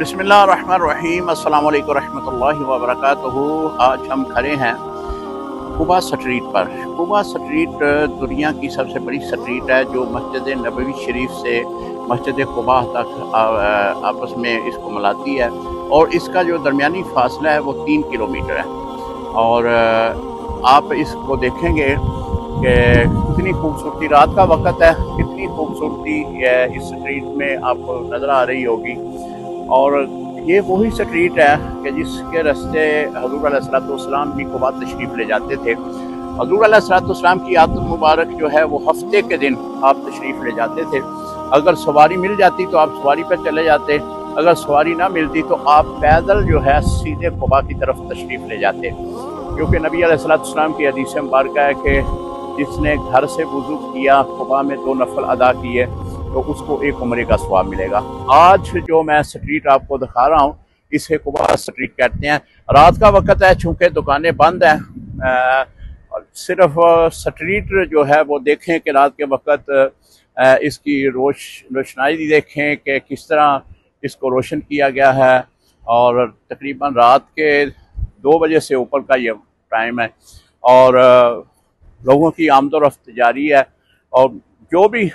बिस्मिल्लाहिर्रहमानिर्रहीम अस्सलाम वालेकुम रहमतुल्लाहि व बरकातुहू। आज हम खड़े हैं कुबा स्ट्रीट पर। कुबा स्ट्रीट दुनिया की सबसे बड़ी स्ट्रीट है जो मस्जिद नबवी शरीफ से मस्जिद कुबा तक आपस में इसको मिलाती है, और इसका जो दरमियानी फासला है वो 3 किलोमीटर है। और आप इसको देखेंगे कि कितनी खूबसूरती, रात का वक़्त है, कितनी खूबसूरती इस स्ट्रीट में आपको नज़र आ रही होगी। और ये वही स्ट्रीट है कि जिसके रास्ते हज़ूर अलैहिस्सलाम भी कुबा तशरीफ़ ले जाते थे। हज़ूर अलैहिस्सलाम की आदत मुबारक जो है वो हफ्ते के दिन आप तशरीफ़ ले जाते थे। अगर सवारी मिल जाती तो आप सवारी पर चले जाते, अगर सवारी ना मिलती तो आप पैदल जो है सीधे कुबा की तरफ तशरीफ़ ले जाते, क्योंकि नबी अलैहिस्सलाम की हदीस मुबारक है कि जिसने घर से वुज़ू किया, कुबा में 2 नफल अदा किए, तो उसको एक उम्रे का सवाब मिलेगा। आज जो मैं स्ट्रीट आपको दिखा रहा हूँ इसे कुबा स्ट्रीट कहते हैं। रात का वक़्त है, चूँकि दुकानें बंद हैं, सिर्फ स्ट्रीट जो है वो देखें कि रात के वक़्त इसकी रोशनाई देखें कि किस तरह इसको रोशन किया गया है। और तकरीबन रात के 2 बजे से ऊपर का ये टाइम है, और लोगों की आमदोरफ्त जारी है। और जो भी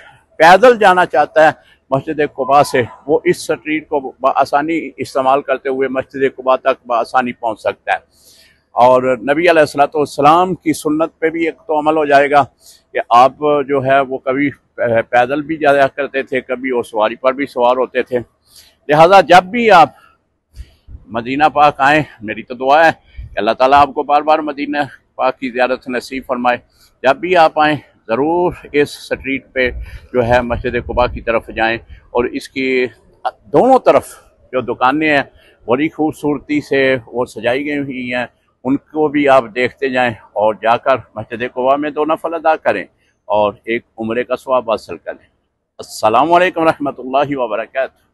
पैदल जाना चाहता है मस्जिद कुबा से, वो इस स्ट्रीट को आसानी इस्तेमाल करते हुए मस्जिद कुबा तक आसानी पहुंच सकता है। और नबी अलैहिस्सलाम की सुन्नत पे भी एक तो अमल हो जाएगा कि आप जो है वो कभी पैदल भी जाया करते थे, कभी वो सवारी पर भी सवार होते थे। लिहाजा जब भी आप मदीना पाक आएँ, मेरी तो दुआ है कि अल्लाह ताला आपको बार बार मदीना पाक की ज़ियारत नसीब फरमाए। जब भी आप आएँ ज़रूर इस स्ट्रीट पे जो है मस्जिद कुबा की तरफ जाएं, और इसकी दोनों तरफ जो दुकानें हैं बड़ी खूबसूरती से वो सजाई गई हुई हैं, उनको भी आप देखते जाएं और जाकर मस्जिद कुबा में 2 नफल अदा करें और एक उम्रे का सवाब हासिल करें। अस्सलामु अलैकुम रहमतुल्लाहि व बरकातुहू।